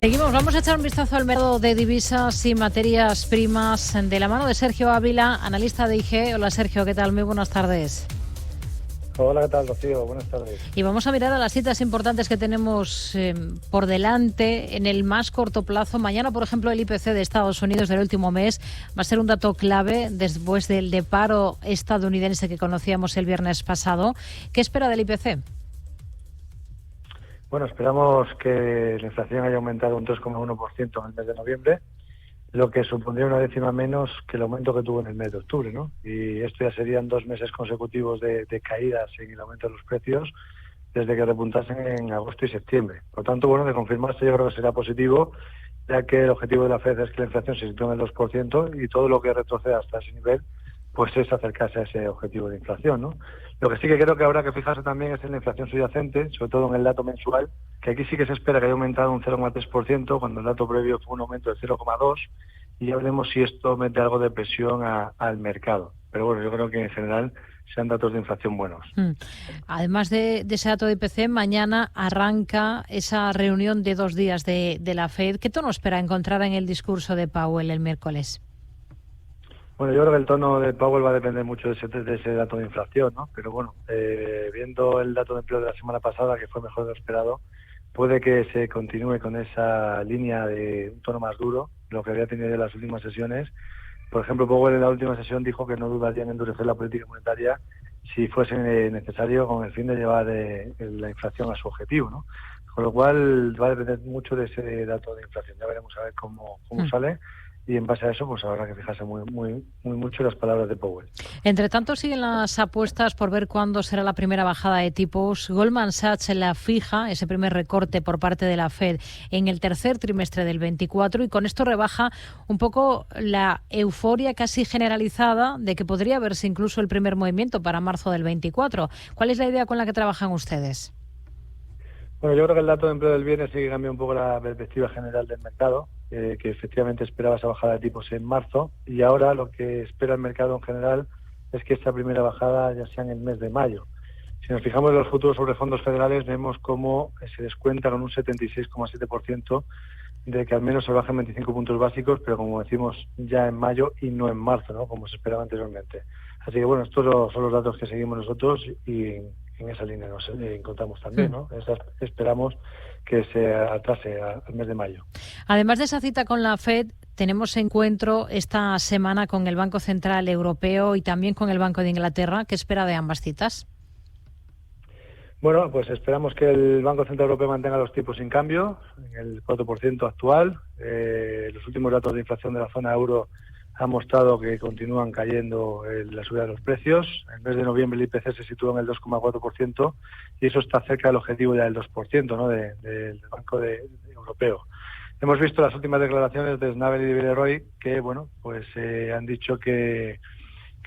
Seguimos, vamos a echar un vistazo al mercado de divisas y materias primas de la mano de Sergio Ávila, analista de IG. Hola Sergio, ¿qué tal? Muy buenas tardes. Hola, ¿qué tal, Rocío? Buenas tardes. Y vamos a mirar a las citas importantes que tenemos por delante en el más corto plazo. Mañana, por ejemplo, el IPC de Estados Unidos del último mes va a ser un dato clave después del de paro estadounidense que conocíamos el viernes pasado. ¿Qué espera del IPC? Bueno, esperamos que la inflación haya aumentado un 3,1% en el mes de noviembre, lo que supondría una décima menos que el aumento que tuvo en el mes de octubre, ¿no? Y esto ya serían 2 meses consecutivos de caídas en el aumento de los precios desde que repuntasen en agosto y septiembre. Por tanto, bueno, de confirmarse yo creo que será positivo, ya que el objetivo de la FED es que la inflación se sitúe en el 2% y todo lo que retroceda hasta ese nivel pues es acercarse a ese objetivo de inflación, ¿no? Lo que sí que creo que habrá que fijarse también es en la inflación subyacente, sobre todo en el dato mensual, que aquí sí que se espera que haya aumentado un 0,3%, cuando el dato previo fue un aumento de 0,2%, y ya veremos si esto mete algo de presión al mercado. Pero bueno, yo creo que en general sean datos de inflación buenos. Además de ese dato de IPC, mañana arranca esa reunión de 2 días de la FED. ¿Qué tono espera encontrar en el discurso de Powell el miércoles? Bueno, yo creo que el tono de Powell va a depender mucho de ese dato de inflación, ¿no? Pero bueno, viendo el dato de empleo de la semana pasada, que fue mejor de lo esperado, puede que se continúe con esa línea de un tono más duro, lo que había tenido en las últimas sesiones. Por ejemplo, Powell en la última sesión dijo que no dudaría en endurecer la política monetaria si fuese necesario con el fin de llevar la inflación a su objetivo, ¿no? Con lo cual va a depender mucho de ese dato de inflación. Ya veremos a ver cómo sale. Y en base a eso, pues habrá que fijarse muy mucho en las palabras de Powell. Entre tanto, siguen las apuestas por ver cuándo será la primera bajada de tipos. Goldman Sachs la fija, ese primer recorte por parte de la Fed, en el tercer trimestre del 24, y con esto rebaja un poco la euforia casi generalizada de que podría verse incluso el primer movimiento para marzo del 24. ¿Cuál es la idea con la que trabajan ustedes? Bueno, yo creo que el dato de empleo del viernes sí que cambió un poco la perspectiva general del mercado, que efectivamente esperaba esa bajada de tipos en marzo, y ahora lo que espera el mercado en general es que esta primera bajada ya sea en el mes de mayo. Si nos fijamos en los futuros sobre fondos federales, vemos cómo se descuenta con un 76,7% de que al menos se bajen 25 puntos básicos, pero como decimos, ya en mayo y no en marzo, ¿no? Como se esperaba anteriormente. Así que bueno, estos son los datos que seguimos nosotros y en esa línea nos encontramos también, ¿no? Esperamos que se atrase al mes de mayo. Además de esa cita con la FED, tenemos encuentro esta semana con el Banco Central Europeo y también con el Banco de Inglaterra. ¿Qué espera de ambas citas? Bueno, pues esperamos que el Banco Central Europeo mantenga los tipos sin cambio, en el 4% actual. Los últimos datos de inflación de la zona euro han mostrado que continúan cayendo la subida de los precios. En el mes de noviembre el IPC se sitúa en el 2,4% y eso está cerca del objetivo ya del 2%, ¿no? del Banco Europeo. Hemos visto las últimas declaraciones de Schnabel y de Villeroy que, bueno, pues han dicho que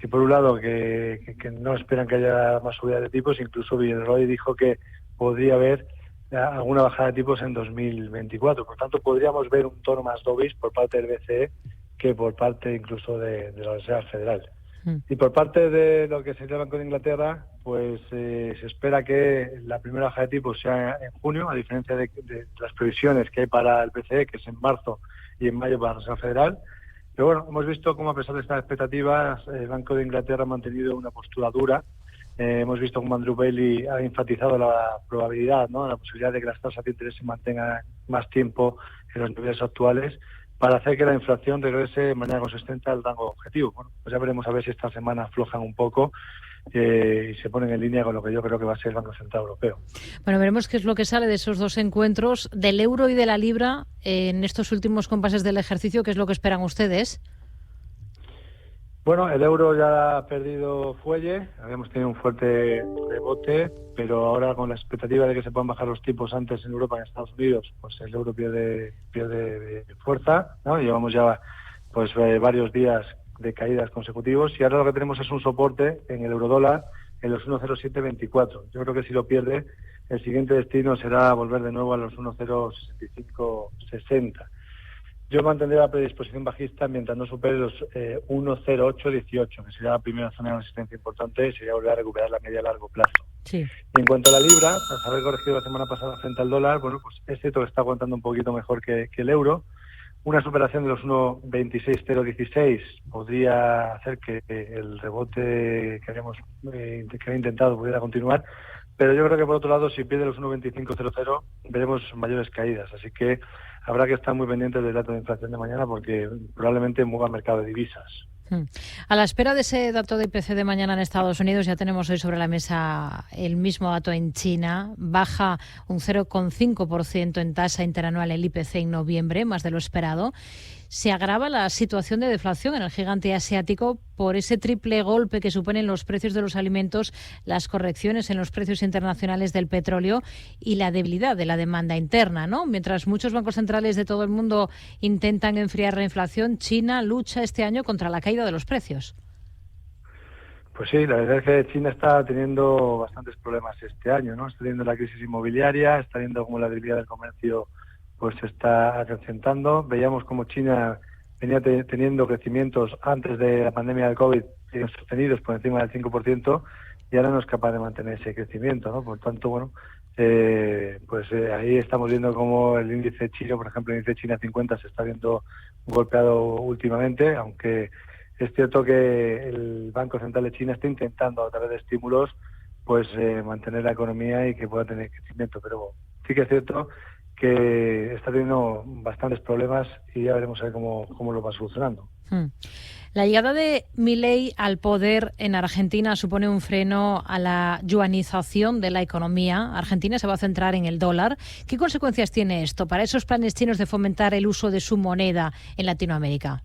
por un lado que no esperan que haya más subida de tipos. Incluso Villeroy dijo que podría haber alguna bajada de tipos en 2024. Por tanto, podríamos ver un tono más dovish por parte del BCE que por parte incluso de la Reserva Federal. Y por parte de lo que sería el Banco de Inglaterra, pues se espera que la primera bajada de tipos sea en junio, a diferencia de las previsiones que hay para el BCE, que es en marzo, y en mayo para la Reserva Federal. Pero bueno, hemos visto cómo a pesar de estas expectativas, el Banco de Inglaterra ha mantenido una postura dura. Hemos visto cómo Andrew Bailey ha enfatizado la probabilidad, ¿no?, la posibilidad de que las tasas de interés se mantengan más tiempo en los niveles actuales para hacer que la inflación regrese de manera consistente al rango objetivo. Bueno, pues ya veremos a ver si esta semana aflojan un poco y se ponen en línea con lo que yo creo que va a ser el Banco Central Europeo. Bueno, veremos qué es lo que sale de esos dos encuentros, del euro y de la libra, en estos últimos compases del ejercicio. ¿Qué es lo que esperan ustedes? Bueno, el euro ya ha perdido fuelle, habíamos tenido un fuerte rebote, pero ahora con la expectativa de que se puedan bajar los tipos antes en Europa que en Estados Unidos, pues el euro pierde fuerza, ¿no? Llevamos ya pues varios días de caídas consecutivos y ahora lo que tenemos es un soporte en el eurodólar en los 1,0724. Yo creo que si lo pierde, el siguiente destino será volver de nuevo a los 1,06560. Yo mantendré la predisposición bajista mientras no supere los 1,0818, que sería la primera zona de resistencia importante y sería volver a recuperar la media a largo plazo. Sí. Y en cuanto a la libra, tras haber corregido la semana pasada frente al dólar, bueno, pues es cierto que está aguantando un poquito mejor que el euro. Una superación de los 1,26016 podría hacer que el rebote que había intentado pudiera continuar, pero yo creo que por otro lado, si pierde los 1,2500, veremos mayores caídas. Así que habrá que estar muy pendientes del dato de inflación de mañana porque probablemente mueva el mercado de divisas. A la espera de ese dato de IPC de mañana en Estados Unidos, ya tenemos hoy sobre la mesa el mismo dato en China. Baja un 0,5% en tasa interanual el IPC en noviembre, más de lo esperado. Se agrava la situación de deflación en el gigante asiático por ese triple golpe que suponen los precios de los alimentos, las correcciones en los precios internacionales del petróleo y la debilidad de la demanda interna, ¿no? Mientras muchos bancos centrales de todo el mundo intentan enfriar la inflación, China lucha este año contra la caída de los precios. Pues sí, la verdad es que China está teniendo bastantes problemas este año, ¿no? Está teniendo la crisis inmobiliaria, está viendo cómo la debilidad del comercio pues se está acrecentando. Veíamos como China venía teniendo crecimientos antes de la pandemia del COVID sostenidos por encima del 5% y ahora no es capaz de mantener ese crecimiento, ¿no? Por tanto, bueno, ahí estamos viendo cómo el índice chino, por ejemplo, el índice China 50 se está viendo golpeado últimamente, aunque es cierto que el Banco Central de China está intentando a través de estímulos pues mantener la economía y que pueda tener crecimiento, pero sí que es cierto que está teniendo bastantes problemas y ya veremos a ver cómo lo va solucionando. La llegada de Milei al poder en Argentina supone un freno a la yuanización de la economía. Argentina se va a centrar en el dólar. ¿Qué consecuencias tiene esto para esos planes chinos de fomentar el uso de su moneda en Latinoamérica?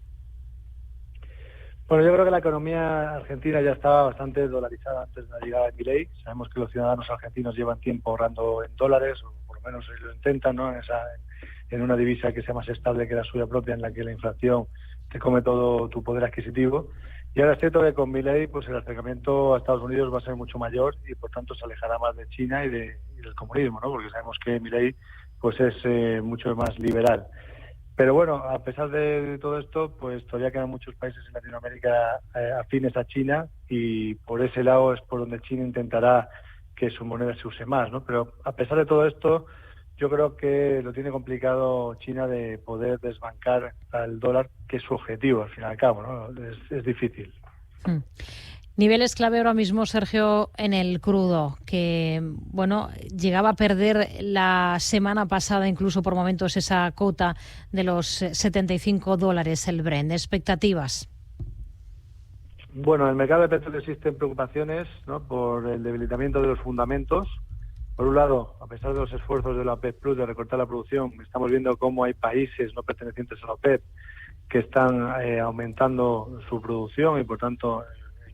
Bueno, yo creo que la economía argentina ya estaba bastante dolarizada antes de la llegada de Milei. Sabemos que los ciudadanos argentinos llevan tiempo ahorrando en dólares, o por lo menos lo intentan, ¿no? En una divisa que sea más estable que la suya propia, en la que la inflación te come todo tu poder adquisitivo. Y ahora es cierto que con Milei pues el acercamiento a Estados Unidos va a ser mucho mayor y por tanto se alejará más de China y del comunismo, ¿no? Porque sabemos que Milei pues es mucho más liberal. Pero bueno, a pesar de todo esto, pues todavía quedan muchos países en Latinoamérica afines a China y por ese lado es por donde China intentará que su moneda se use más, ¿no? Pero a pesar de todo esto, yo creo que lo tiene complicado China de poder desbancar al dólar, que es su objetivo al fin y al cabo, ¿no? Es difícil. Niveles clave ahora mismo, Sergio, en el crudo, que bueno, llegaba a perder la semana pasada incluso por momentos esa cota de los $75 el Brent. ¿Expectativas? Bueno, en el mercado de petróleo existen preocupaciones, ¿no? Por el debilitamiento de los fundamentos. Por un lado, a pesar de los esfuerzos de la OPEP Plus de recortar la producción, estamos viendo cómo hay países no pertenecientes a la OPEP que están aumentando su producción y por tanto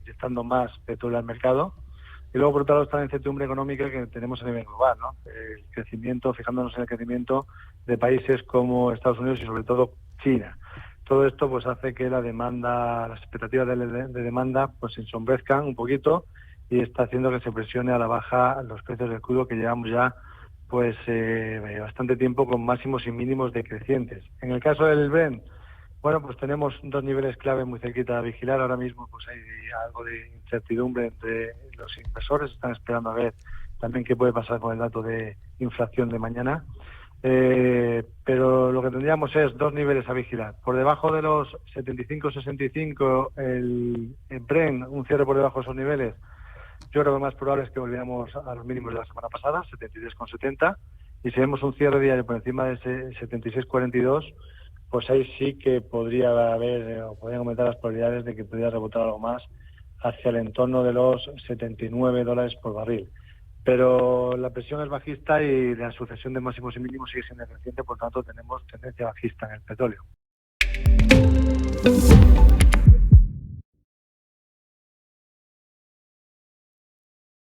inyectando más petróleo al mercado. Y luego, por otro lado, está la incertidumbre económica que tenemos a nivel global, ¿no? El crecimiento, fijándonos en el crecimiento de países como Estados Unidos y sobre todo China. Todo esto pues hace que la demanda, las expectativas de demanda pues se ensombrezcan un poquito y está haciendo que se presione a la baja los precios del crudo, que llevamos ya pues bastante tiempo con máximos y mínimos decrecientes. En el caso del Brent, bueno, pues tenemos dos niveles clave muy cerquita a vigilar. Ahora mismo pues hay algo de incertidumbre entre los inversores. Están esperando a ver también qué puede pasar con el dato de inflación de mañana. Pero lo que tendríamos es dos niveles a vigilar. Por debajo de los 75-65 el Brent, un cierre por debajo de esos niveles, yo creo que lo más probable es que volviéramos a los mínimos de la semana pasada, 73,70, y si vemos un cierre diario por encima de ese 76,42, pues ahí sí que podría haber, o podrían aumentar las probabilidades de que pudiera rebotar algo más hacia el entorno de los $79 por barril. Pero la presión es bajista y la sucesión de máximos y mínimos sigue siendo creciente, por tanto tenemos tendencia bajista en el petróleo.